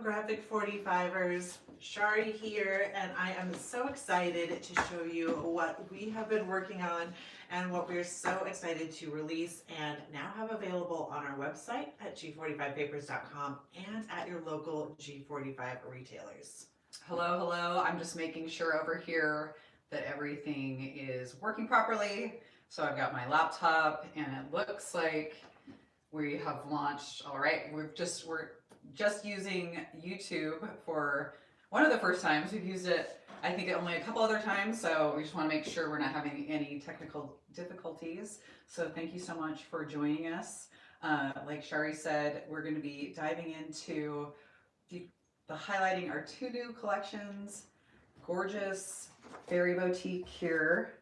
graphic 45ers, Shari here, and I am so excited to show you what we have been working on and what we're so excited to release and now have available on our website at g45papers.com and at your local G45 retailers. Hello, hello. I'm just making sure over here that everything is working properly. So I've got my laptop and it looks like we have launched. All right, we're just using YouTube for one of the first times. We've used it, I think, only a couple other times, so we just want to make sure we're not having any technical difficulties. So thank you so much for joining us. Like Shari said, we're going to be diving into the highlighting our two new collections. Gorgeous Fairy Boutique here.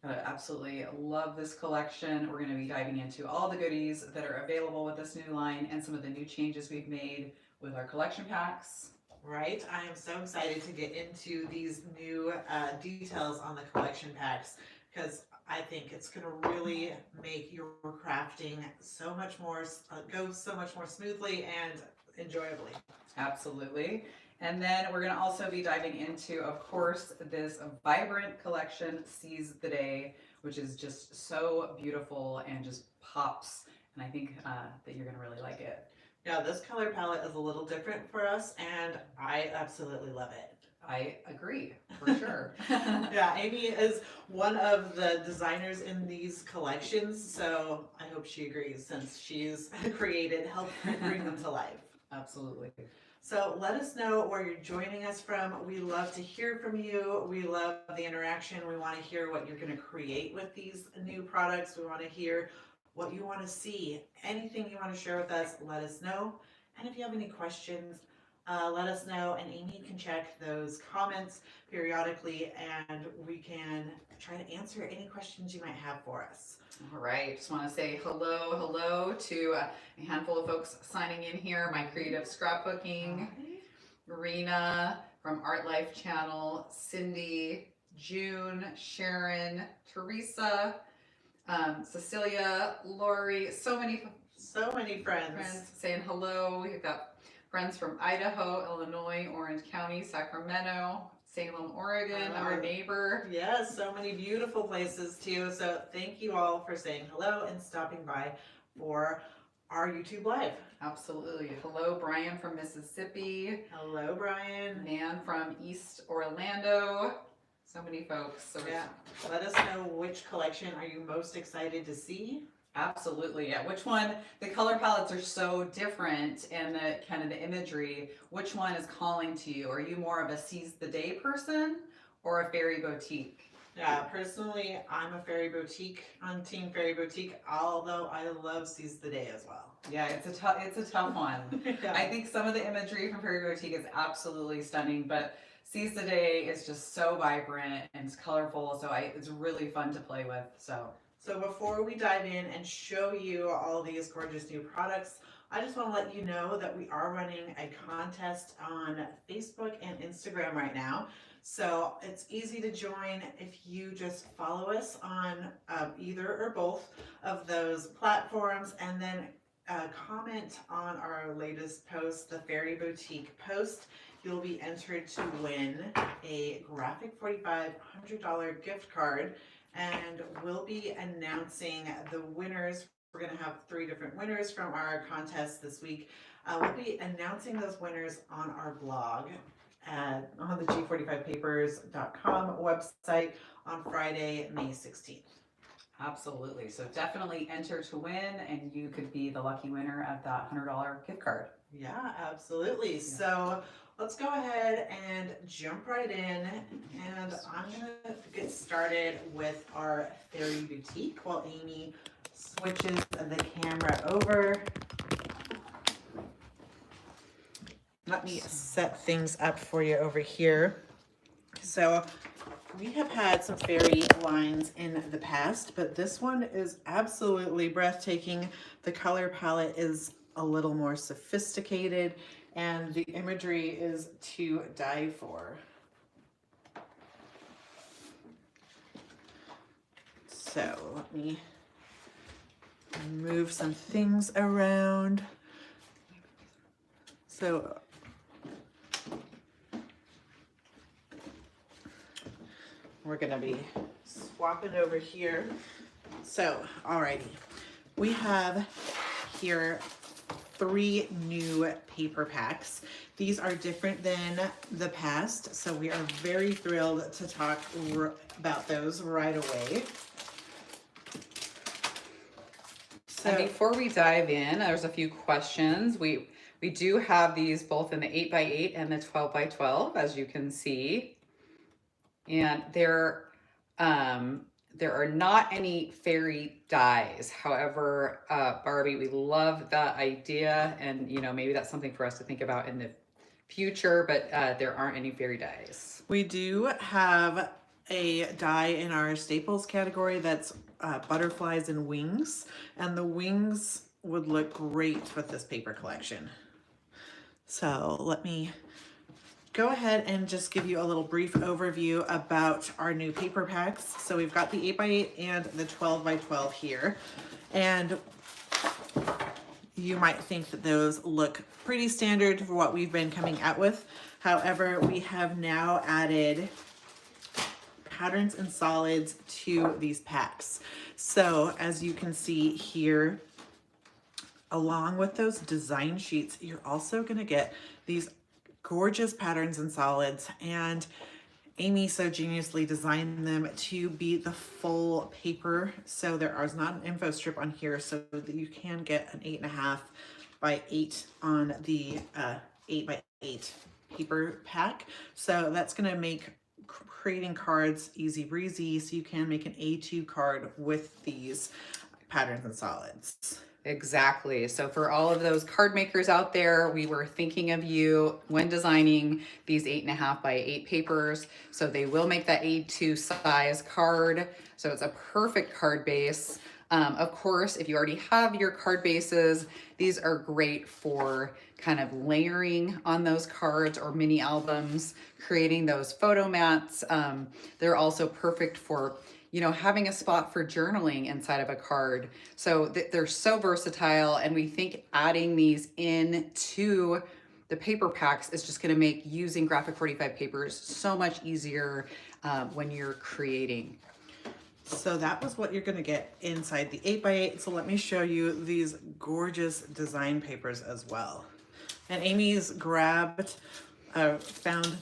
I absolutely love this collection. We're going to be diving into all the goodies that are available with this new line and some of the new changes we've made with our collection packs. Right, I am so excited to get into these new details on the collection packs because I think it's going to really make your crafting so much more, go so much more smoothly and enjoyably. Absolutely. And then we're going to also be diving into, of course, this vibrant collection, Seize the Day, which is just so beautiful and just pops. And I think that you're going to really like it. Yeah, this color palette is a little different for us, and I absolutely love it. I agree, for sure. Yeah, Amy is one of the designers in these collections, so I hope she agrees since she's helped bring them to life. Absolutely. So let us know where you're joining us from. We love to hear from you. We love the interaction. We want to hear what you're going to create with these new products. We want to hear what you want to see. Anything you want to share with us, let us know. And if you have any questions, let us know, and Amy can check those comments periodically and we can try to answer any questions you might have for us. All right, just want to say hello to a handful of folks signing in here. My creative scrapbooking, Rena from Art Life Channel, Cindy, June, Sharon, Teresa, Cecilia, Lori, so many friends saying hello. We've got friends from Idaho, Illinois, Orange County, Sacramento, Salem, Oregon, our neighbor. Yes, so many beautiful places too. So thank you all for saying hello and stopping by for our YouTube Live. Absolutely. Hello, Brian from Mississippi. Hello, Brian. Nan from East Orlando. So many folks. So yeah, let us know which collection are you most excited to see. Absolutely, yeah. Which one? The color palettes are so different, and the kind of the imagery. Which one is calling to you? Are you more of a Seize the Day person or a Fairy Boutique? Yeah, personally, I'm a Fairy Boutique. I'm Team Fairy Boutique, although I love Seize the Day as well. Yeah, it's a tough one. Yeah. I think some of the imagery from Fairy Boutique is absolutely stunning, but Seize the Day is just so vibrant and it's colorful, so it's really fun to play with. So before we dive in and show you all these gorgeous new products, I just want to let you know that we are running a contest on Facebook and Instagram right now. So it's easy to join if you just follow us on either or both of those platforms and then comment on our latest post, the Fairy Boutique post. You'll be entered to win a graphic $45 $100 gift card. And we'll be announcing the winners. We're going to have 3 different winners from our contest this week. We'll be announcing those winners on our blog on the g45papers.com website on Friday, May 16th. Absolutely. So definitely enter to win, and you could be the lucky winner of that $100 gift card. Yeah, absolutely. Yeah. So let's go ahead and jump right in, and I'm going to get started with our Fairy Boutique while Amy switches the camera over. Let me set things up for you over here. So we have had some fairy lines in the past, but this one is absolutely breathtaking. The color palette is a little more sophisticated and the imagery is to die for. So let me move some things around. So We're gonna be swapping over here. So, alrighty. We have here 3 new paper packs. These are different than the past, so we are very thrilled to talk about those right away. And before we dive in, there's a few questions. We do have these both in the 8x8 and the 12x12, as you can see. And there are not any fairy dies. However, Barbie, we love that idea, and you know, maybe that's something for us to think about in the future, but there aren't any fairy dies. We do have a die in our staples category that's butterflies and wings, and the wings would look great with this paper collection. So let me go ahead and just give you a little brief overview about our new paper packs. So we've got the 8x8 and the 12x12 here, and you might think that those look pretty standard for what we've been coming out with. However, we have now added patterns and solids to these packs. So as you can see here, along with those design sheets, you're also going to get these gorgeous patterns and solids, and Amy so geniusly designed them to be the full paper. So there is not an info strip on here, so that you can get an 8.5 by 8 on the 8x8 paper pack. So that's going to make creating cards easy breezy, so you can make an A2 card with these patterns and solids. Exactly. So for all of those card makers out there, we were thinking of you when designing these 8.5 by 8 papers. So they will make that A2 size card. So it's a perfect card base. Of course, if you already have your card bases, these are great for kind of layering on those cards or mini albums, creating those photo mats. They're also perfect for, you know, having a spot for journaling inside of a card. So they're so versatile, and we think adding these into the paper packs is just going to make using Graphic 45 papers so much easier when you're creating. So that was what you're going to get inside the 8x8. So let me show you these gorgeous design papers as well. And Amy's found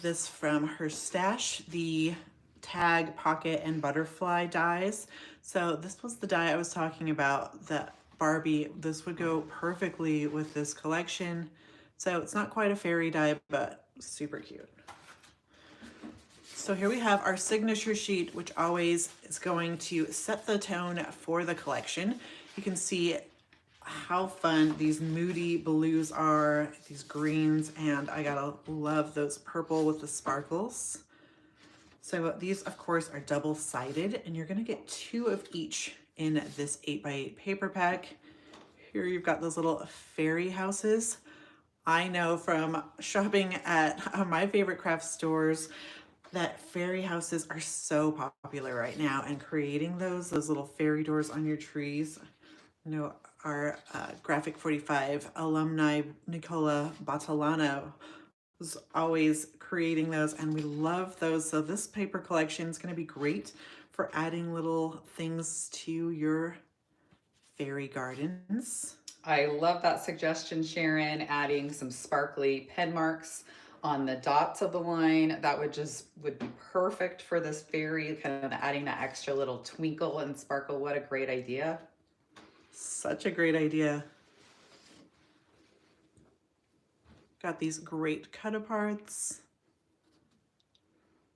this from her stash, the tag, pocket, and butterfly dies. So this was the die I was talking about, that Barbie. This would go perfectly with this collection. So it's not quite a fairy die, but super cute. So here we have our signature sheet, which always is going to set the tone for the collection. You can see how fun these moody blues are, these greens, and I gotta love those purple with the sparkles. So these, of course, are double-sided, and you're gonna get 2 of each in this 8x8 paper pack. Here you've got those little fairy houses. I know from shopping at my favorite craft stores that fairy houses are so popular right now, and creating those little fairy doors on your trees. You know, our Graphic 45 alumni, Nicola Batalano, was always creating those, and we love those. So this paper collection is going to be great for adding little things to your fairy gardens. I love that suggestion, Sharon, adding some sparkly pen marks on the dots of the line. That would be perfect for this fairy, kind of adding that extra little twinkle and sparkle. What a great idea. Such a great idea. Got these great cut aparts.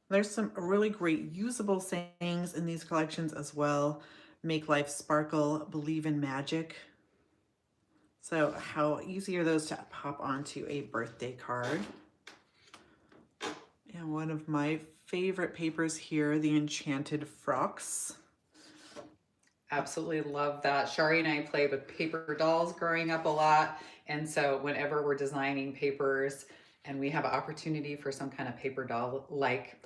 There's some really great usable sayings in these collections as well. Make life sparkle, believe in magic. So how easy are those to pop onto a birthday card? And one of my favorite papers here, the Enchanted Frocks. Absolutely love that. Shari and I played with paper dolls growing up a lot. And so whenever we're designing papers and we have an opportunity for some kind of paper doll-like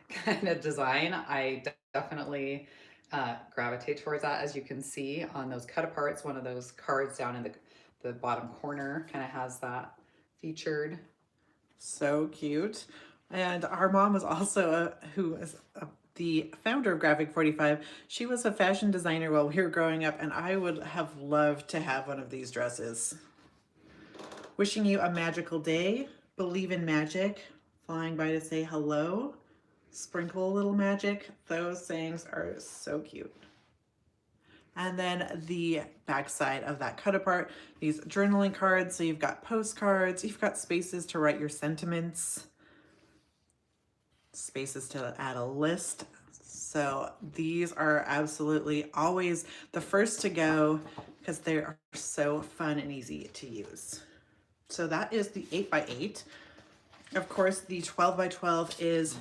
kind of design, I definitely gravitate towards that. As you can see on those cut aparts, one of those cards down in the bottom corner kind of has that featured. So cute. And our mom was also who is a the founder of Graphic 45. She was a fashion designer while we were growing up, and I would have loved to have one of these dresses. Wishing you a magical day. Believe in magic. Flying by to say hello. Sprinkle a little magic. Those sayings are so cute. And then the back side of that cut apart, these journaling cards. So you've got postcards, you've got spaces to write your sentiments, spaces to add a list. So these are absolutely always the first to go because they are so fun and easy to use. So that is the 8x8. Of course, the 12x12 is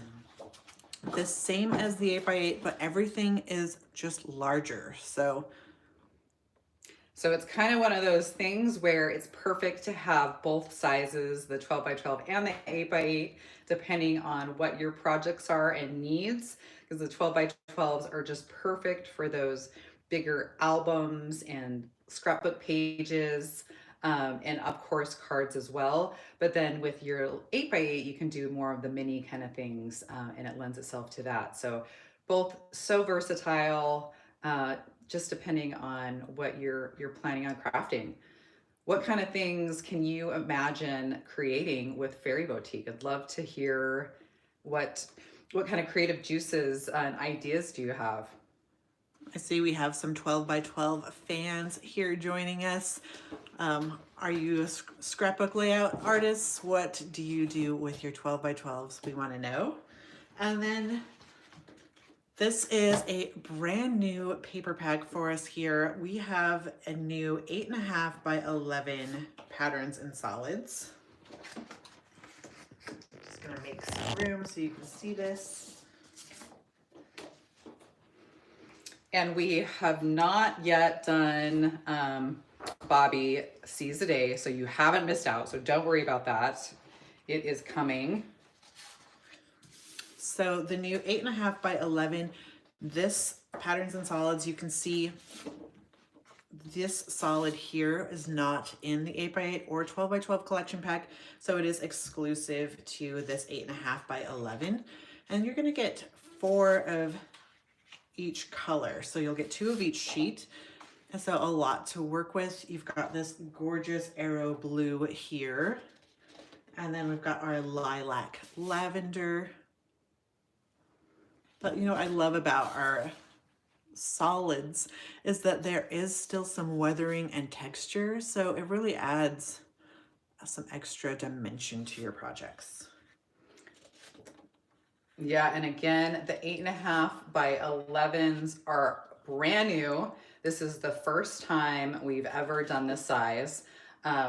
the same as the 8x8, but everything is just larger. So it's kind of one of those things where it's perfect to have both sizes, the 12x12 and the 8x8, depending on what your projects are and needs, because the 12x12s are just perfect for those bigger albums and scrapbook pages, and of course cards as well. But then with your 8x8, you can do more of the mini kind of things, and it lends itself to that. So both so versatile, just depending on what you're planning on crafting. What kind of things can you imagine creating with Fairy Boutique? I'd love to hear what kind of creative juices and ideas do you have? I see we have some 12x12 fans here joining us. Are you a scrapbook layout artist? What do you do with your 12x12s? We want to know. And then this is a brand new paper pack for us here. We have a new 8.5 by 11 patterns and solids. Just gonna make some room so you can see this. And we have not yet done Bobby Sees the Day, so you haven't missed out, so don't worry about that. It is coming. So the new 8.5 by 11, this patterns and solids, you can see this solid here is not in the 8x8 or 12x12 collection pack, so it is exclusive to this 8.5 by 11. And you're gonna get 4 of each color. So you'll get 2 of each sheet. And so a lot to work with. You've got this gorgeous arrow blue here. And then we've got our lilac lavender. But you know what I love about our solids is that there is still some weathering and texture. So it really adds some extra dimension to your projects. Yeah, and again, the 8.5 by 11s are brand new. This is the first time we've ever done this size.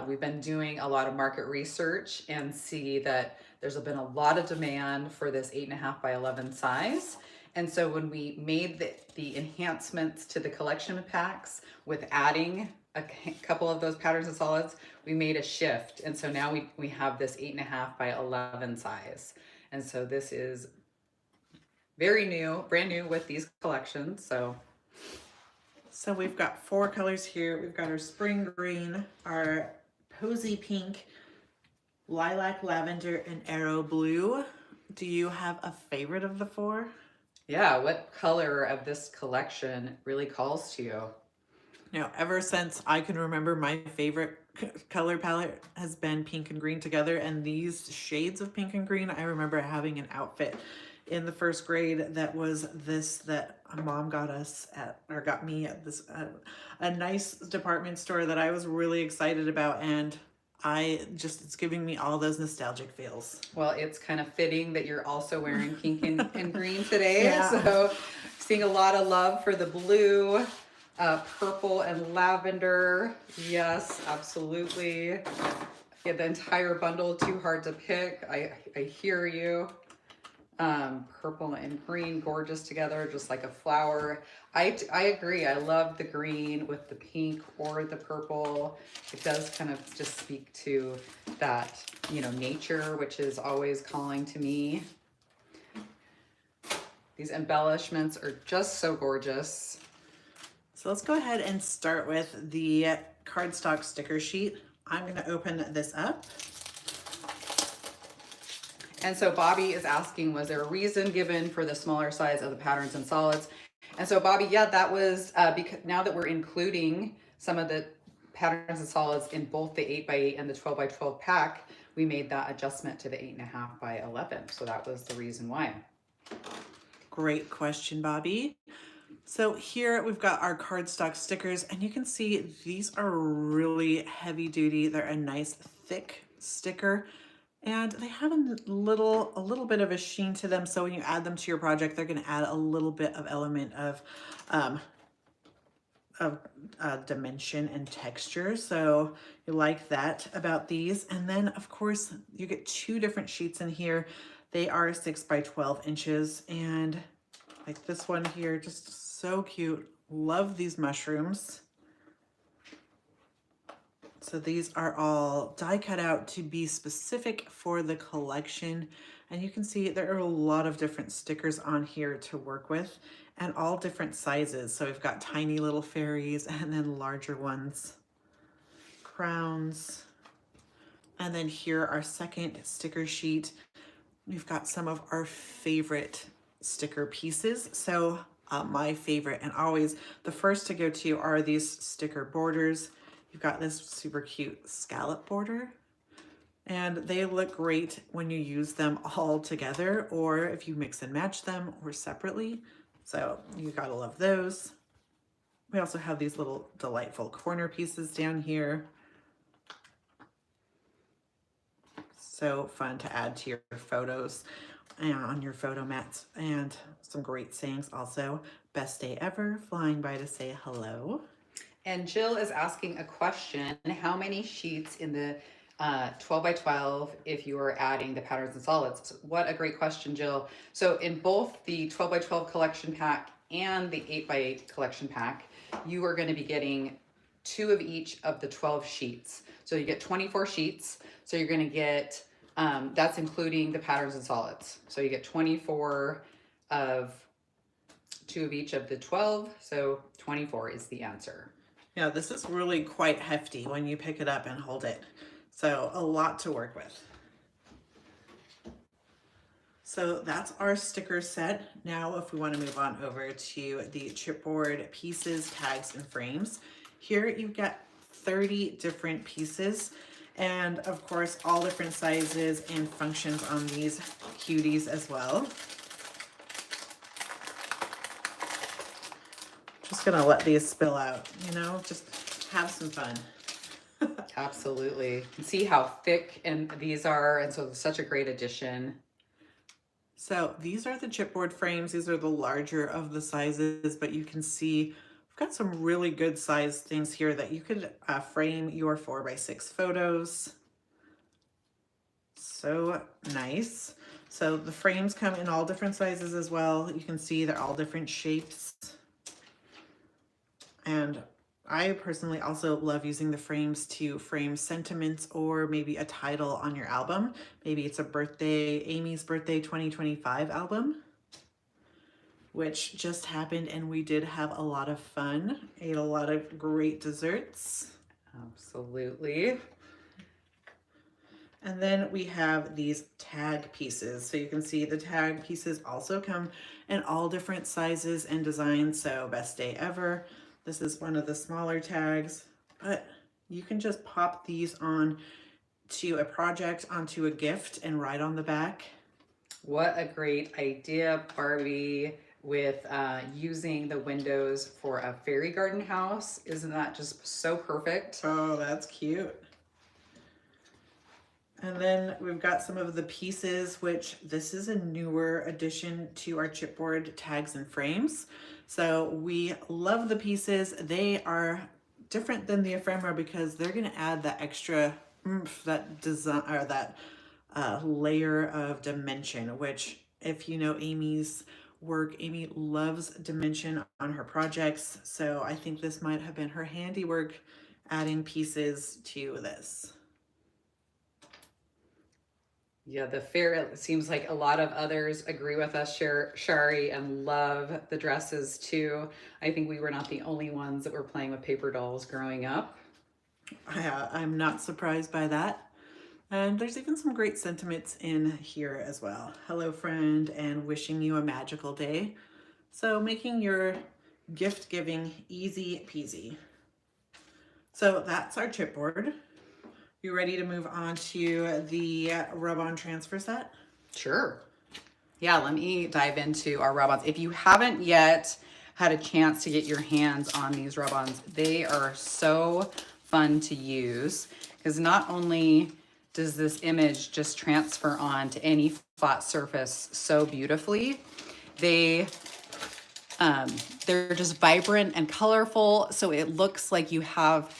We've been doing a lot of market research and see that there's been a lot of demand for this 8.5 by 11 size. And so when we made the enhancements to the collection packs with adding a couple of those patterns and solids, we made a shift. And so now we have this 8.5 by 11 size. And so this is very new, brand new with these collections. So we've got 4 colors here. We've got our spring green, our posy pink, lilac lavender, and arrow blue. Do you have a favorite of the 4? Yeah, what color of this collection really calls to you? You know, ever since I can remember, my favorite color palette has been pink and green together, and these shades of pink and green, I remember having an outfit in the 1st grade that was this, that mom got us at, or got me at this, a nice department store that I was really excited about, and it's giving me all those nostalgic feels. Well, it's kind of fitting that you're also wearing pink and green today. Yeah. So seeing a lot of love for the blue, purple and lavender. Yes, absolutely. Get the entire bundle, too hard to pick. I hear you. Purple and green, gorgeous together, just like a flower. I agree. I love the green with the pink or the purple. It does kind of just speak to that, you know, nature, which is always calling to me. These embellishments are just so gorgeous. So let's go ahead and start with the cardstock sticker sheet. I'm going to open this up. And so Bobby is asking, was there a reason given for the smaller size of the patterns and solids? And so Bobby, yeah, that was because now that we're including some of the patterns and solids in both the 8x8 and the 12x12 pack, we made that adjustment to the 8.5 by 11. So that was the reason why. Great question, Bobby. So here we've got our cardstock stickers, and you can see these are really heavy duty. They're a nice thick sticker, and they have a little bit of a sheen to them. So when you add them to your project, they're going to add a little bit of element of dimension and texture. So you like that about these. And then of course you get two different sheets in here. They are 6 by 12 inches, and like this one here, just so cute. Love these mushrooms. So these are all die cut out to be specific for the collection. And you can see there are a lot of different stickers on here to work with, and all different sizes. So we've got tiny little fairies and then larger ones, crowns. And then here our second sticker sheet. We've got some of our favorite sticker pieces. So my favorite and always the first to go to are these sticker borders. You've got this super cute scallop border, and they look great when you use them all together or if you mix and match them or separately. So you gotta love those. We also have these little delightful corner pieces down here. So fun to add to your photos and on your photo mats, and some great sayings also. Best day ever, flying by to say hello. And Jill is asking a question: how many sheets in the 12 by 12 if you are adding the patterns and solids? What a great question, Jill. So in both the 12 by 12 collection pack and the 8 by 8 collection pack, you are going to be getting 2 of each of the 12 sheets. So you get 24 sheets. So you're going to get, that's including the patterns and solids. So you get 24 of 2 of each of the 12. So 24 is the answer. Yeah, this is really quite hefty when you pick it up and hold it. So a lot to work with. So that's our sticker set. Now, if we want to move on over to the chipboard pieces, tags, and frames, here you've got 30 different pieces, and of course, all different sizes and functions on these cuties as well. Just gonna let these spill out, you know, just have some fun. Absolutely. You can see how thick and these are, and so it's such a great addition. So these are the chipboard frames. These are the larger of the sizes, but you can see we've got some really good size things here that you could frame your 4x6 photos. So nice. So the frames come in all different sizes as well. You can see they're all different shapes. And I personally also love using the frames to frame sentiments or maybe a title on your album. Maybe it's a birthday, Amy's birthday 2025 album, which just happened, and we did have a lot of fun. Ate a lot of great desserts. Absolutely. And then we have these tag pieces. So you can see the tag pieces also come in all different sizes and designs. So best day ever. This is one of the smaller tags, but you can just pop these on to a project, onto a gift, and write on the back. What a great idea, Barbie, with using the windows for a fairy garden house. Isn't that just so perfect? Oh, that's cute. And then we've got some of the pieces, which this is a newer addition to our chipboard tags and frames. So we love the pieces. They are different than the ephemera because they're going to add that extra oomph, that design, or that layer of dimension, which if you know Amy's work, Amy loves dimension on her projects. So I think this might have been her handiwork adding pieces to this. Yeah, the fair, it seems like a lot of others agree with us, Shari, and love the dresses too. I think we were not the only ones that were playing with paper dolls growing up. I'm not surprised by that. And there's even some great sentiments in here as well. Hello, friend, and wishing you a magical day. So making your gift giving easy peasy. So that's our chipboard. You ready to move on to the rub-on transfer set? Sure. Yeah, let me dive into our rub-ons. If you haven't yet had a chance to get your hands on these rub-ons, they are so fun to use because not only does this image just transfer on to any flat surface so beautifully, they're just vibrant and colorful, so it looks like you have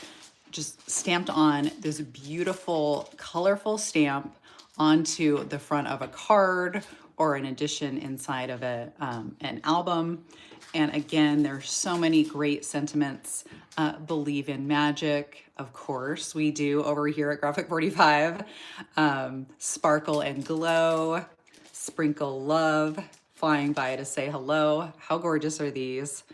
just stamped on this beautiful, colorful stamp onto the front of a card or an edition inside of an album. And again, there's so many great sentiments. Believe in magic, of course, we do over here at Graphic 45. Sparkle and glow, sprinkle love, flying by to say hello. How gorgeous are these?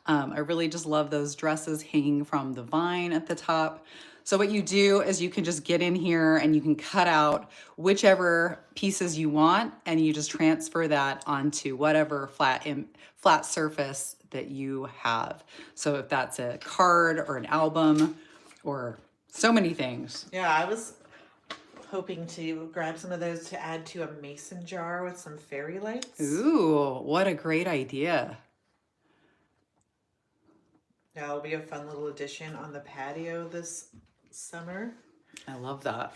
I really just love those dresses hanging from the vine at the top. So what you do is you can just get in here and you can cut out whichever pieces you want, and you just transfer that onto whatever flat surface that you have. So if that's a card or an album or so many things. Yeah, I was hoping to grab some of those to add to a mason jar with some fairy lights. Ooh, what a great idea. Yeah, it'll be a fun little addition on the patio this summer. I love that.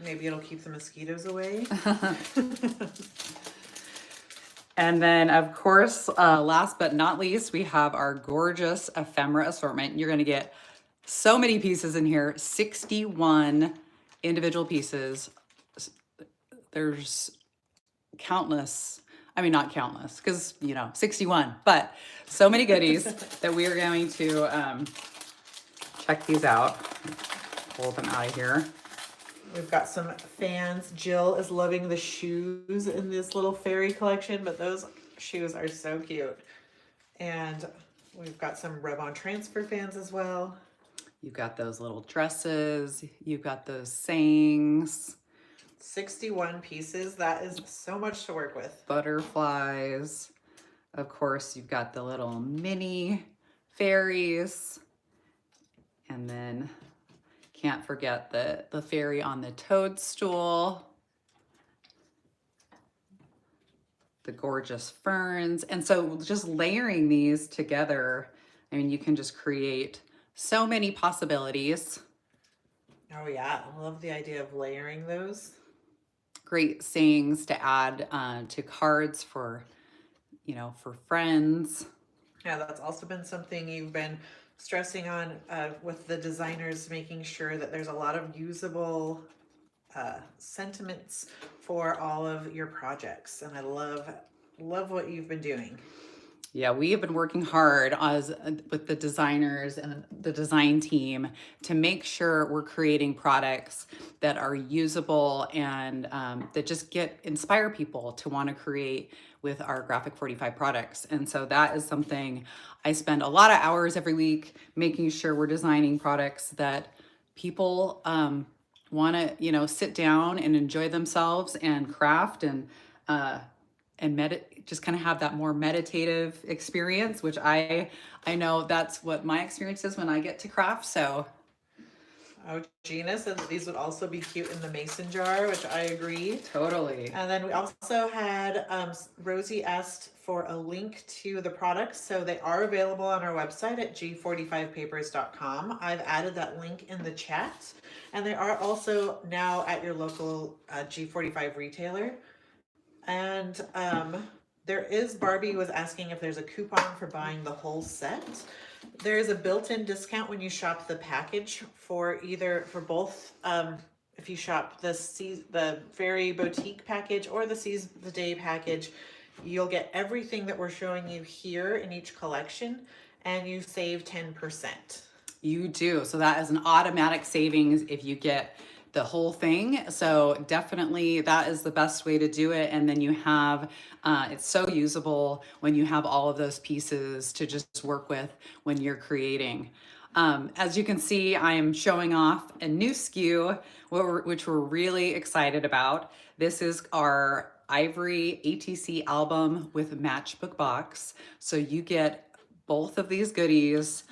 Maybe it'll keep the mosquitoes away. And then, of course, last but not least, we have our gorgeous ephemera assortment. You're going to get so many pieces in here, 61 individual pieces. There's countless, I mean, not countless, because, 61, but so many goodies that we are going to check these out. Pull them out of here. We've got some fans. Jill is loving the shoes in this little fairy collection, but those shoes are so cute. And we've got some rub-on transfer fans as well. You've got those little dresses. You've got those sayings. 61 pieces. That is so much to work with. Butterflies. Of course, you've got the little mini fairies. And then can't forget the fairy on the toadstool. The gorgeous ferns. And so just layering these together, I mean, you can just create so many possibilities. Oh yeah, I love the idea of layering those. Great sayings to add to cards for, for friends. Yeah, that's also been something you've been stressing on with the designers, making sure that there's a lot of usable sentiments for all of your projects. And I love what you've been doing. Yeah, we have been working hard with the designers and the design team to make sure we're creating products that are usable and that just inspire people to want to create with our Graphic 45 products. And so that is something I spend a lot of hours every week making sure we're designing products that people want to, sit down and enjoy themselves and craft and just kind of have that more meditative experience, which I know that's what my experience is when I get to craft. So, oh, Gina said that these would also be cute in the mason jar, which I agree. Totally. And then we also had Rosie asked for a link to the products, so they are available on our website at g45papers.com. I've added that link in the chat, and they are also now at your local G45 retailer. And Barbie was asking if there's a coupon for buying the whole set. There is a built-in discount when you shop the package for both. If you shop the Fairy Boutique package or the Seize the Day package, you'll get everything that we're showing you here in each collection, and you save 10%. You do. So that is an automatic savings if you get the whole thing. So definitely that is the best way to do it. And then you have, it's so usable when you have all of those pieces to just work with when you're creating. As you can see, I am showing off a new SKU, which we're really excited about. This is our Ivory ATC album with matchbook box. So you get both of these goodies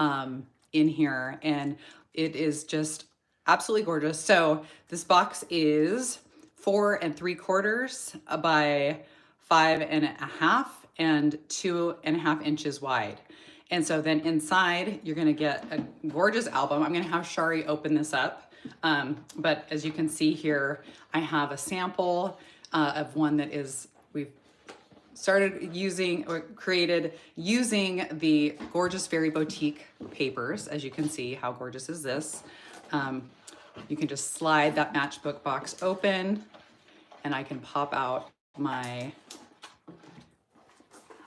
in here, and it is just absolutely gorgeous. So this box is 4 3/4 by 5 1/2 and 2 1/2 inches wide. And so then inside, you're gonna get a gorgeous album. I'm gonna have Shari open this up. But as you can see here, I have a sample of one that we've started using or created using the gorgeous Fairy Boutique papers. As you can see, how gorgeous is this? You can just slide that matchbook box open and I can pop out my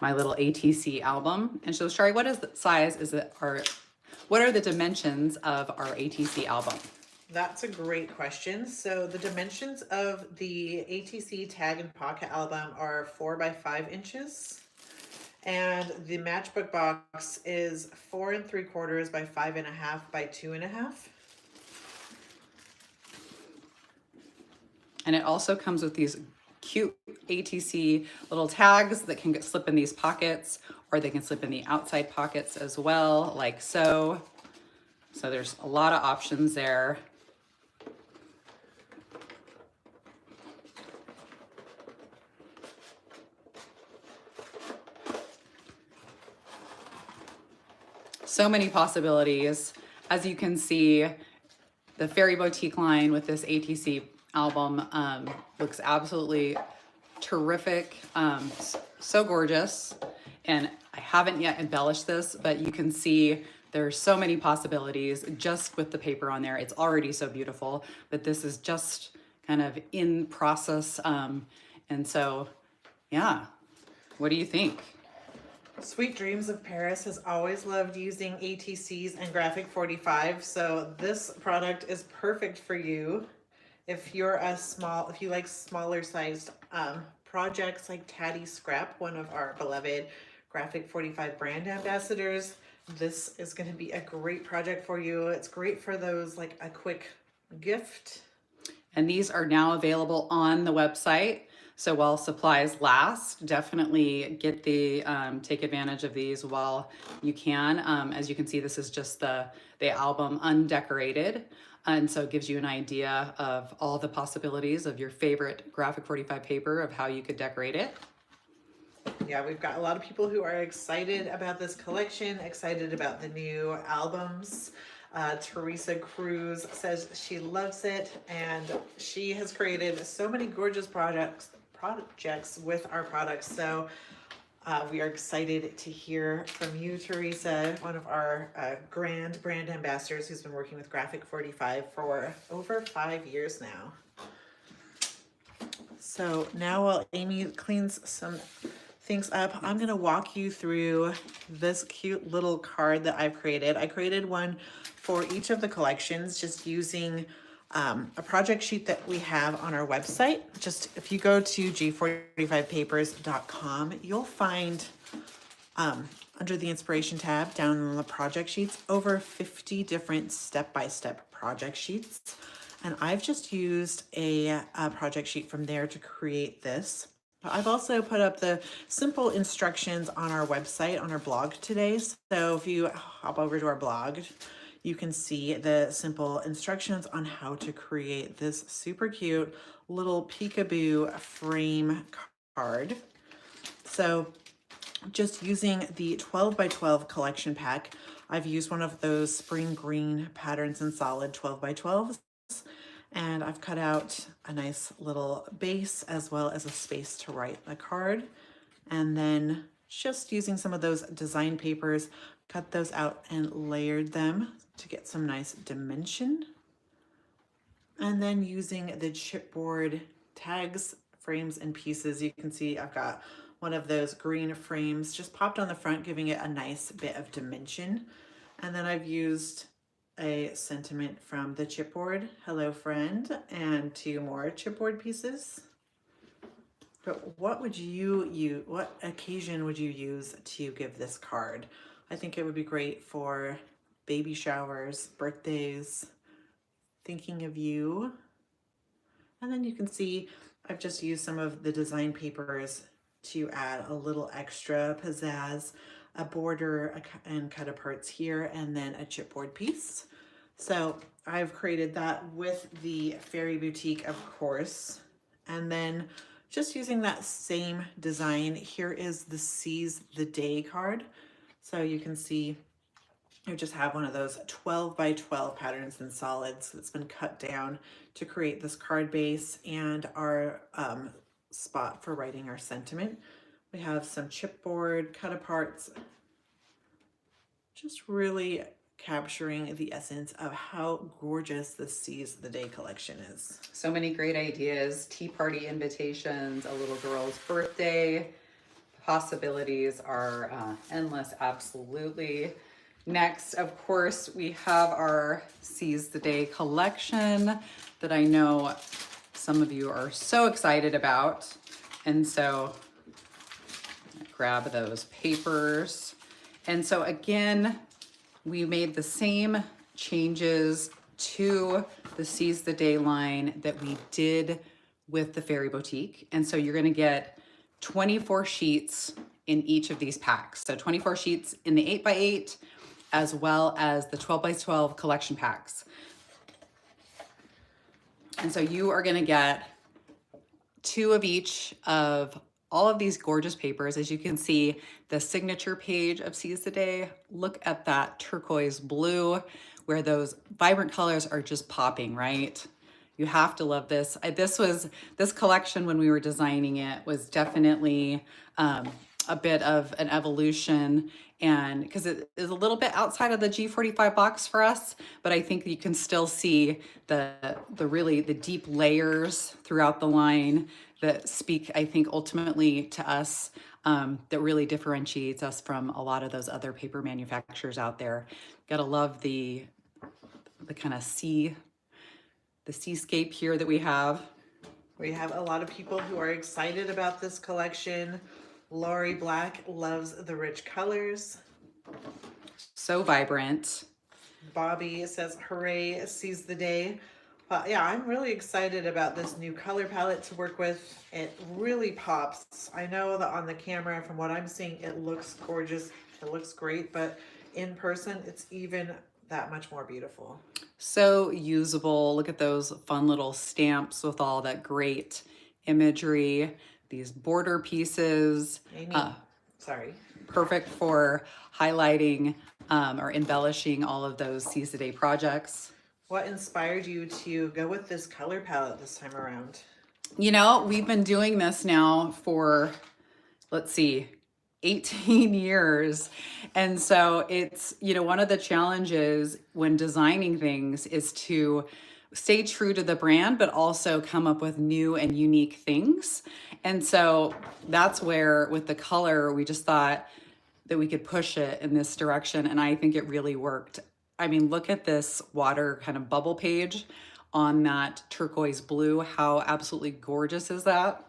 little ATC album. And so Shari, what is the size what are the dimensions of our ATC album? That's a great question. So the dimensions of the ATC tag and pocket album are 4 by 5 inches. And the matchbook box is 4 3/4 by 5 1/2 by 2 1/2. And it also comes with these cute ATC little tags that can slip in these pockets, or they can slip in the outside pockets as well, like so. So there's a lot of options there. So many possibilities. As you can see, the Fairy Boutique line with this ATC album looks absolutely terrific, so gorgeous. And I haven't yet embellished this, but you can see there's so many possibilities just with the paper on there. It's already so beautiful, but this is just kind of in process. And so, yeah, what do you think? Sweet Dreams of Paris has always loved using ATCs and Graphic 45, so this product is perfect for you. If you're if you like smaller sized projects like Tatty Scrap, one of our beloved Graphic 45 brand ambassadors, this is going to be a great project for you. It's great for those, like a quick gift. And these are now available on the website. So while supplies last, definitely get take advantage of these while you can. As you can see, this is just the album undecorated. And so it gives you an idea of all the possibilities of your favorite Graphic 45 paper, of how you could decorate it. Yeah, we've got a lot of people who are excited about this collection, excited about the new albums. Teresa Cruz says she loves it, and she has created so many gorgeous projects with our products. So we are excited to hear from you, Teresa, one of our brand ambassadors who's been working with Graphic 45 for over 5 years now. So now while Amy cleans some things up, I'm going to walk you through this cute little card that I've created. I created one for each of the collections just using a project sheet that we have on our website. Just if you go to g45papers.com, you'll find under the inspiration tab down on the project sheets over 50 different step-by-step project sheets. And I've just used a project sheet from there to create this. I've also put up the simple instructions on our website, on our blog today. So if you hop over to our blog, you can see the simple instructions on how to create this super cute little peekaboo frame card. So just using the 12 by 12 collection pack, I've used one of those spring green patterns in solid 12 by 12s. And I've cut out a nice little base as well as a space to write the card. And then just using some of those design papers, cut those out and layered them to get some nice dimension. And then using the chipboard tags, frames, and pieces, you can see I've got one of those green frames just popped on the front, giving it a nice bit of dimension. And then I've used a sentiment from the chipboard, hello friend, and 2 more chipboard pieces. But what would you use, what occasion would you use to give this card? I think it would be great for baby showers, birthdays, thinking of you. And then you can see I've just used some of the design papers to add a little extra pizzazz, a border and cut aparts here, and then a chipboard piece. So I've created that with the Fairy Boutique, of course. And then just using that same design, here is the Seize the Day card. So you can see I just have one of those 12 by 12 patterns in solids that's been cut down to create this card base and our spot for writing our sentiment. We have some chipboard cut aparts, just really capturing the essence of how gorgeous the Seize the Day collection is. So many great ideas, tea party invitations, a little girl's birthday. Possibilities are endless, absolutely. Next, of course, we have our Seize the Day collection that I know some of you are so excited about. And so grab those papers. And so again, we made the same changes to the Seize the Day line that we did with the Fairy Boutique. And so you're gonna get 24 sheets in each of these packs. So 24 sheets in the 8x8, as well as the 12 by 12 collection packs. And so you are gonna get 2 of each of all of these gorgeous papers. As you can see, the signature page of Seize the Day, look at that turquoise blue, where those vibrant colors are just popping, right? You have to love this. This collection, when we were designing it, was definitely a bit of an evolution, and because it is a little bit outside of the G45 box for us, but I think you can still see the deep layers throughout the line that speak, I think, ultimately to us, that really differentiates us from a lot of those other paper manufacturers out there. Gotta love the kind of the seascape here that we have. We have a lot of people who are excited about this collection. Lori Black loves the rich colors. So vibrant. Bobby says, hooray, Seize the Day. Yeah, I'm really excited about this new color palette to work with. It really pops. I know that on the camera, from what I'm seeing, it looks gorgeous. It looks great, but in person, it's even that much more beautiful. So usable. Look at those fun little stamps with all that great imagery. These border pieces. Amy, sorry. Perfect for highlighting or embellishing all of those Seize the Day projects. What inspired you to go with this color palette this time around? You know, we've been doing this now for, let's see, 18 years. And so it's, you know, one of the challenges when designing things is to stay true to the brand, but also come up with new and unique things. And so that's where with the color, we just thought that we could push it in this direction. And I think it really worked. I mean, look at this water kind of bubble page on that turquoise blue. How absolutely gorgeous is that?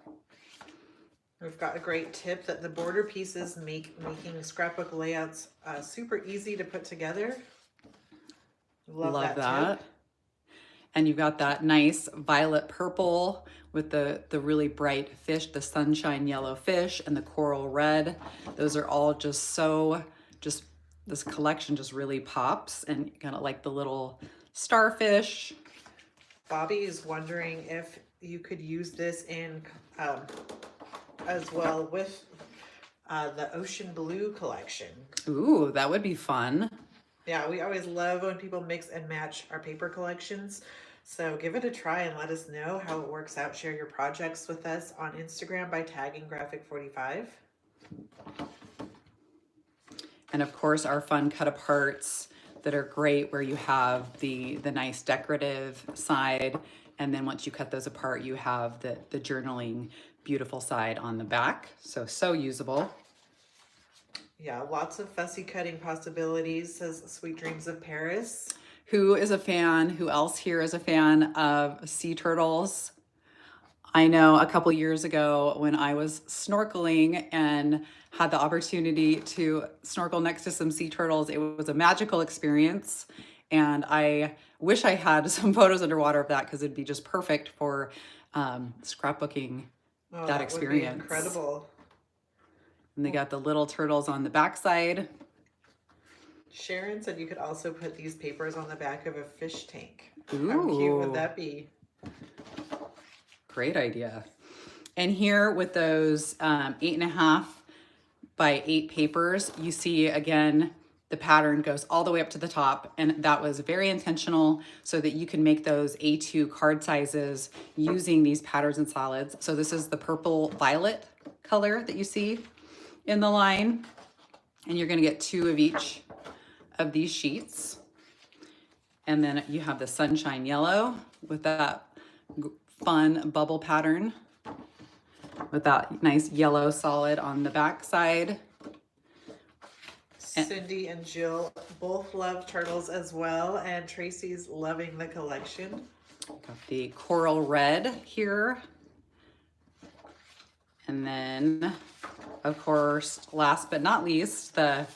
We've got a great tip that the border pieces making scrapbook layouts super easy to put together. Love that. Tip. And you've got that nice violet purple with the really bright fish, the sunshine yellow fish, and the coral red. Those are all just so, this collection just really pops, and kind of like the little starfish. Bobby is wondering if you could use this in as well with the ocean blue collection. Ooh, that would be fun. Yeah, we always love when people mix and match our paper collections. So give it a try and let us know how it works out. Share your projects with us on Instagram by tagging Graphic45. And of course, our fun cut aparts that are great, where you have the nice decorative side. And then once you cut those apart, you have the journaling beautiful side on the back. So usable. Yeah, lots of fussy cutting possibilities, says Sweet Dreams of Paris. Who is a fan? Who else here is a fan of sea turtles? I know a couple years ago when I was snorkeling and had the opportunity to snorkel next to some sea turtles, it was a magical experience. And I wish I had some photos underwater of that because it'd be just perfect for scrapbooking Oh, that that would be experience. incredible. And they got the little turtles on the backside. Sharon said you could also put these papers on the back of a fish tank. Ooh. How cute would that be? Great idea. And here with those 8.5 by 8 papers, you see again, the pattern goes all the way up to the top, and that was very intentional so that you can make those A2 card sizes using these patterns and solids. So this is the purple violet color that you see in the line, and you're gonna get 2 of each of these sheets. And then you have the sunshine yellow with that fun bubble pattern with that nice yellow solid on the back side. Cindy and Jill both love turtles as well, and Tracy's loving the collection. Got the coral red here. And then, of course, last but not least, the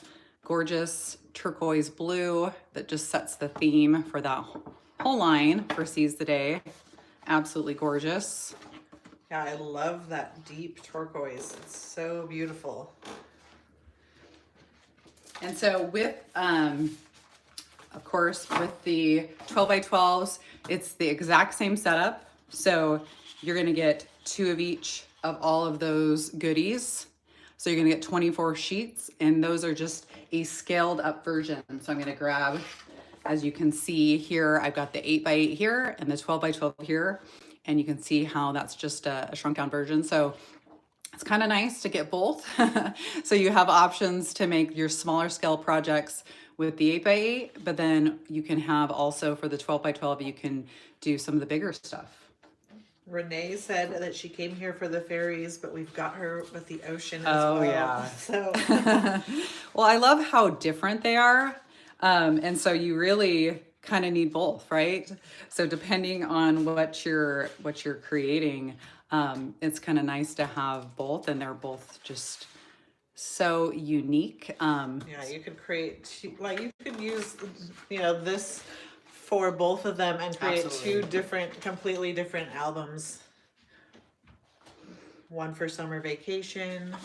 gorgeous turquoise blue that just sets the theme for that whole line for Seize the Day. Absolutely gorgeous. Yeah, I love that deep turquoise. It's so beautiful. And so with, of course, with the 12 by 12s, it's the exact same setup. So you're gonna get 2 of each of all of those goodies. So you're gonna get 24 sheets, and those are just a scaled up version. So I'm gonna grab, as you can see here, I've got the 8 by 8 here and the 12 by 12 here. And you can see how that's just a shrunk down version. So it's kind of nice to get both. So you have options to make your smaller scale projects with the 8 by 8, but then you can have also for the 12 by 12, you can do some of the bigger stuff. Renee said that she came here for the fairies, but we've got her with the ocean as Oh, well. yeah. So Well, I love how different they are. And so you really kind of need both, right? So depending on what you're creating, it's kind of nice to have both, and they're both just so unique. yeah, you could create like you could use this for both of them and create Absolutely. 2 completely different albums. One for summer vacation,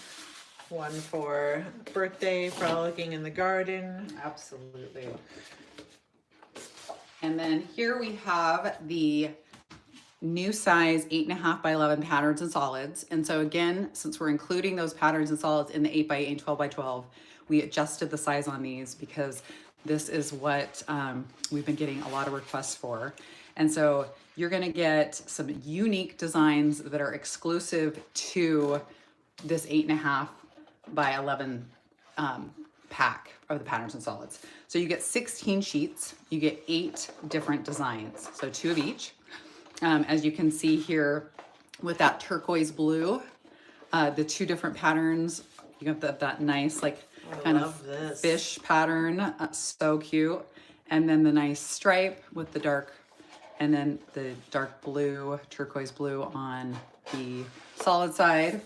one for birthday, frolicking in the garden. Absolutely. And then here we have the new size 8.5 by 11 patterns and solids. And so again, since we're including those patterns and solids in the 8 by 8 and 12 by 12, we adjusted the size on these because this is what we've been getting a lot of requests for. And so you're gonna get some unique designs that are exclusive to this 8.5 by 11 pack of the patterns and solids. So you get 16 sheets, you get 8 different designs, so 2 of each. As you can see here with that turquoise blue, the 2 different patterns, you got that nice like kind of fish pattern, so cute. And then the nice stripe with the dark, and then the dark blue, turquoise blue on the solid side.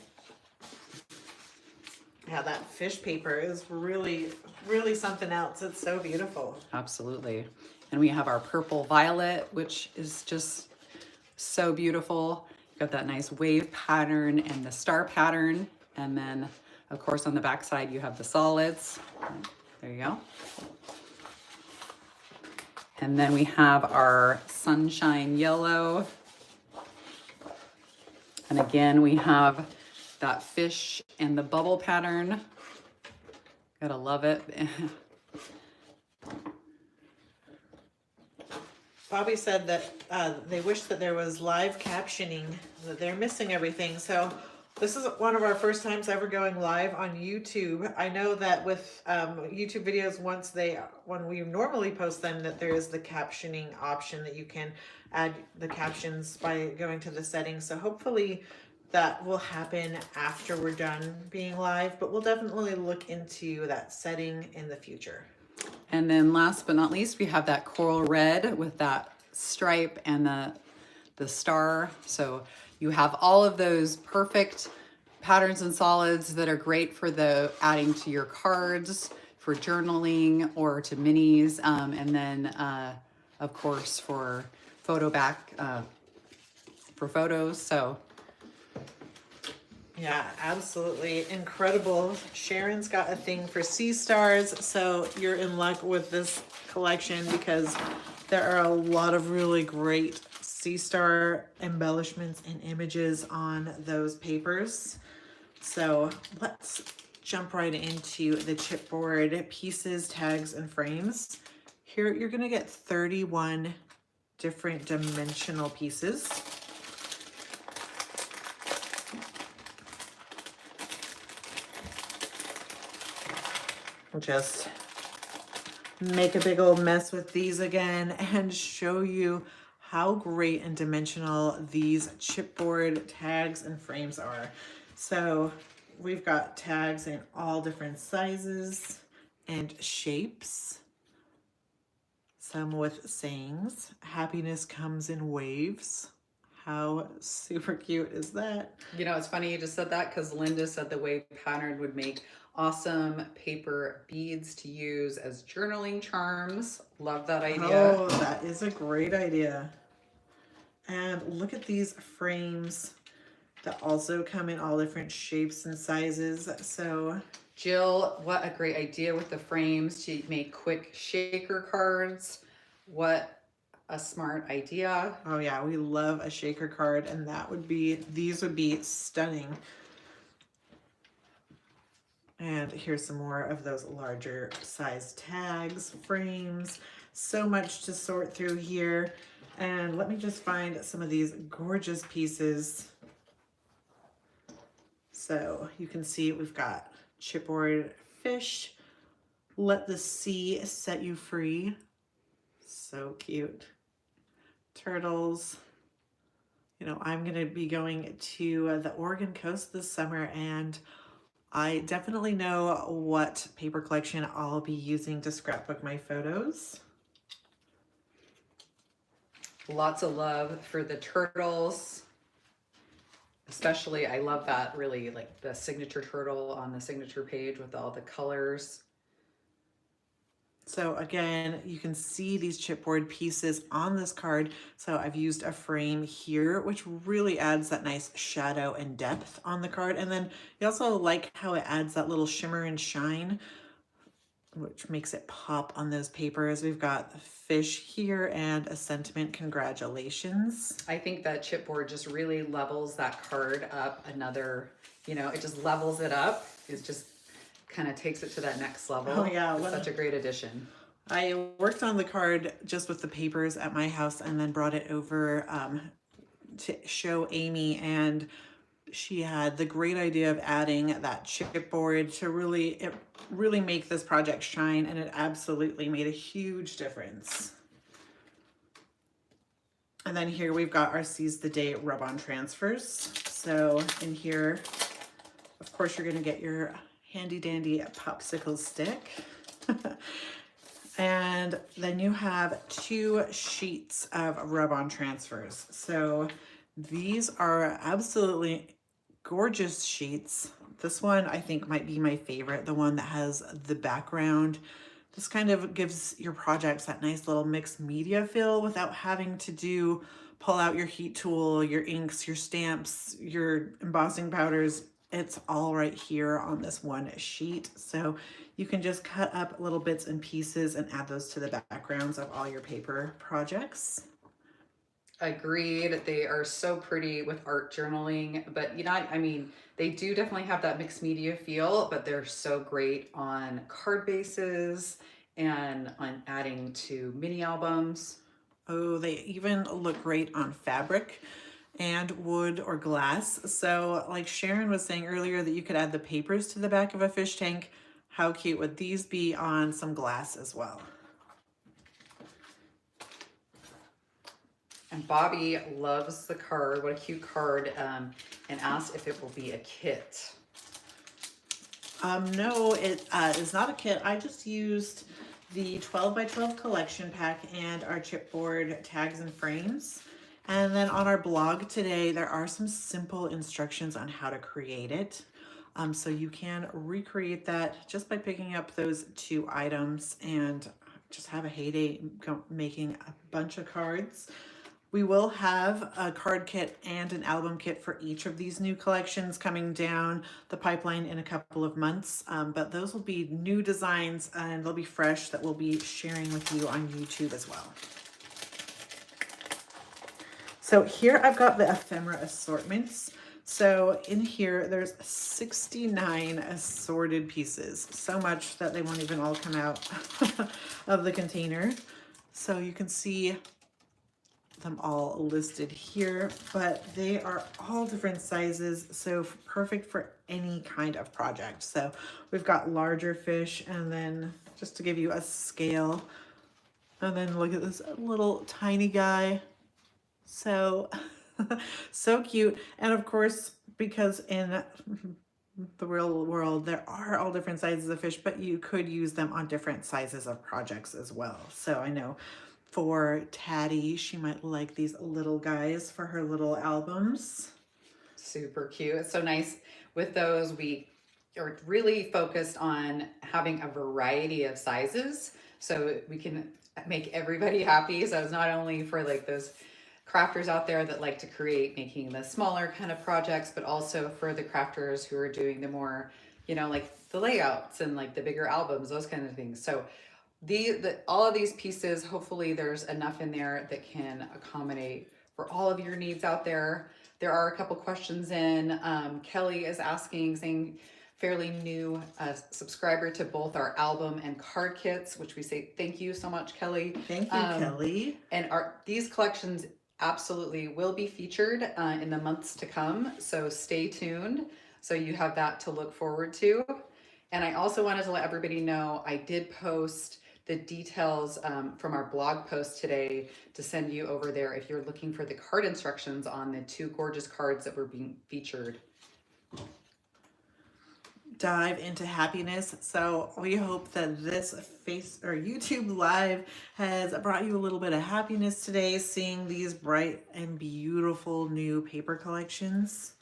Yeah, that fish paper is really, really something else. It's so beautiful. Absolutely. And we have our purple violet, which is just so beautiful. Got that nice wave pattern and the star pattern. And then, of course, on the back side, you have the solids. There you go. And then we have our sunshine yellow. And again, we have that fish and the bubble pattern. Gotta love it. Bobby said that they wish that there was live captioning, that they're missing everything. So this is one of our first times ever going live on YouTube. I know that with YouTube videos, when we normally post them, that there is the captioning option that you can add the captions by going to the settings. So hopefully that will happen after we're done being live, but we'll definitely look into that setting in the future. And then last but not least, we have that coral red with that stripe and the star. So You have all of those perfect patterns and solids that are great for the adding to your cards, for journaling, or to minis, and then of course for for photos. So yeah, absolutely incredible. Sharon's got a thing for sea stars, so you're in luck with this collection because there are a lot of really great sea star embellishments and images on those papers. So let's jump right into the chipboard pieces, tags, and frames. Here you're gonna get 31 different dimensional pieces. We'll just make a big old mess with these again and show you how great and dimensional these chipboard tags and frames are. So we've got tags in all different sizes and shapes. Some with sayings. Happiness comes in waves. How super cute is that? you know, it's funny you just said that because Linda said the wave pattern would make awesome paper beads to use as journaling charms. Love that idea. Oh, that is a great idea. And look at these frames that also come in all different shapes and sizes. So Jill, what a great idea with the frames to make quick shaker cards. What a smart idea. oh yeah, we love a shaker card, and these would be stunning. And here's some more of those larger size tags, frames. So much to sort through here. And let me just find some of these gorgeous pieces. So you can see we've got chipboard fish. Let the sea set you free. So cute. Turtles. You know, I'm going to be going to the Oregon coast this summer, and I definitely know what paper collection I'll be using to scrapbook my photos. Lots of love for the turtles. Especially, I love that, really, like the signature turtle on the signature page with all the colors. So again, you can see these chipboard pieces on this card. So I've used a frame here, which really adds that nice shadow and depth on the card. And then you also like how it adds that little shimmer and shine, which makes it pop on those papers. We've got fish here and a sentiment, congratulations. I think that chipboard just really levels that card up another, you know, it just levels it up. It's just kind of takes it to that next level. Oh yeah, it's such a great addition. I worked on the card just with the papers at my house and then brought it over to show Amy, and she had the great idea of adding that chipboard to really make this project shine, and it absolutely made a huge difference. And then here we've got our Seize the Day rub-on transfers. So in here, of course, you're going to get your handy dandy popsicle stick. And then you have 2 sheets of rub-on transfers. So these are absolutely gorgeous sheets. This one I think might be my favorite, the one that has the background. This kind of gives your projects that nice little mixed media feel without having to pull out your heat tool, your inks, your stamps, your embossing powders. It's all right here on this one sheet. So you can just cut up little bits and pieces and add those to the backgrounds of all your paper projects. Agreed. They are so pretty with art journaling, but you know, I mean, they do definitely have that mixed media feel, but they're so great on card bases and on adding to mini albums. Oh, they even look great on fabric and wood or glass. So like Sharon was saying earlier that you could add the papers to the back of a fish tank. How cute would these be on some glass as well? And Bobby loves the card. What a cute card. And asked if it will be a kit. No, it is not a kit. I just used the 12 by 12 collection pack and our chipboard tags and frames. And then on our blog today, there are some simple instructions on how to create it. So you can recreate that just by picking up those 2 items and just have a heyday making a bunch of cards. We will have a card kit and an album kit for each of these new collections coming down the pipeline in a couple of months. But those will be new designs and they'll be fresh that we'll be sharing with you on YouTube as well. So here I've got the ephemera assortments. So in here, there's 69 assorted pieces. So much that they won't even all come out of the container. So you can see them all listed here, but they are all different sizes, so perfect for any kind of project. So we've got larger fish, and then just to give you a scale, and then look at this little tiny guy. So so cute. And of course, because in the real world there are all different sizes of fish, but you could use them on different sizes of projects as well. So I know for Taddie, she might like these little guys for her little albums. Super cute. It's so nice with those. We are really focused on having a variety of sizes so we can make everybody happy. So it's not only for like those crafters out there that like to create making the smaller kind of projects, but also for the crafters who are doing the more, you know, like the layouts and like the bigger albums, those kind of things. So all of these pieces, hopefully there's enough in there that can accommodate for all of your needs out there. There are a couple questions in. Kelly is asking, saying fairly new subscriber to both our album and card kits, which we say thank you so much, Kelly. Thank you, Kelly. And these collections absolutely will be featured in the months to come. So stay tuned. So you have that to look forward to. And I also wanted to let everybody know I did post the details from our blog post today to send you over there if you're looking for the card instructions on the 2 gorgeous cards that were being featured. Dive into happiness. So we hope that this YouTube live has brought you a little bit of happiness today, seeing these bright and beautiful new paper collections.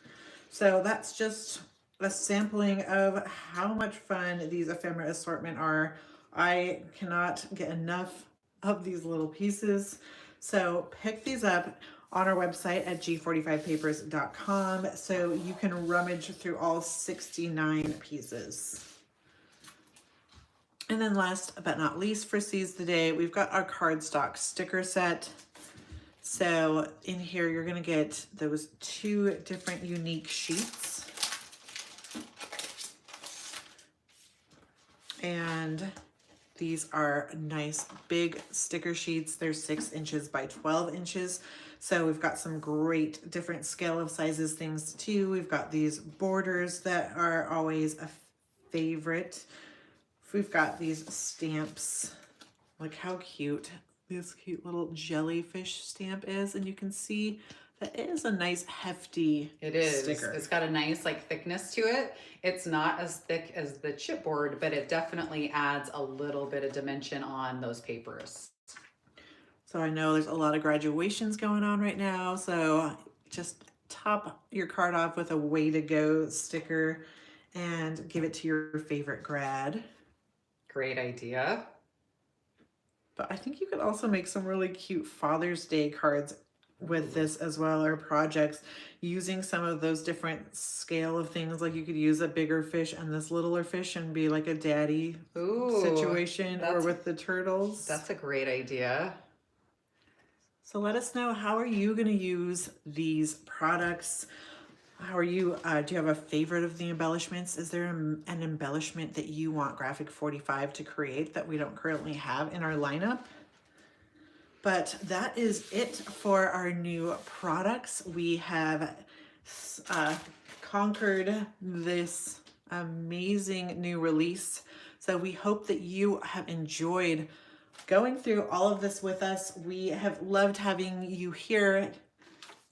So that's just a sampling of how much fun these ephemera assortment are. I cannot get enough of these little pieces. So pick these up on our website at g45papers.com so you can rummage through all 69 pieces. And then last but not least for Seize the Day, we've got our cardstock sticker set. So in here, you're gonna get those 2 different unique sheets. And these are nice big sticker sheets. They're 6 inches by 12 inches. So we've got some great different scale of sizes things too. We've got these borders that are always a favorite. We've got these stamps. Look how cute this cute little jellyfish stamp is. And you can see that it is a nice hefty sticker. It's got a nice like thickness to it. It's not as thick as the chipboard, but it definitely adds a little bit of dimension on those papers. So I know there's a lot of graduations going on right now. So just top your card off with a way to go sticker and give it to your favorite grad. Great idea. But I think you could also make some really cute Father's Day cards with this as well, or projects using some of those different scale of things. Like you could use a bigger fish and this littler fish and be like a daddy situation, or with the turtles. That's a great idea. So let us know, how are you going to use these products? How are you, do you have a favorite of the embellishments? Is there an embellishment that you want Graphic 45 to create that we don't currently have in our lineup? But that is it for our new products. We have conquered this amazing new release. So we hope that you have enjoyed going through all of this with us. We have loved having you here,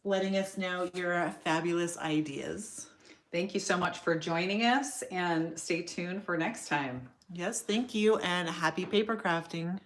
letting us know your fabulous ideas. Thank you so much for joining us, and stay tuned for next time. Yes, thank you, and happy paper crafting.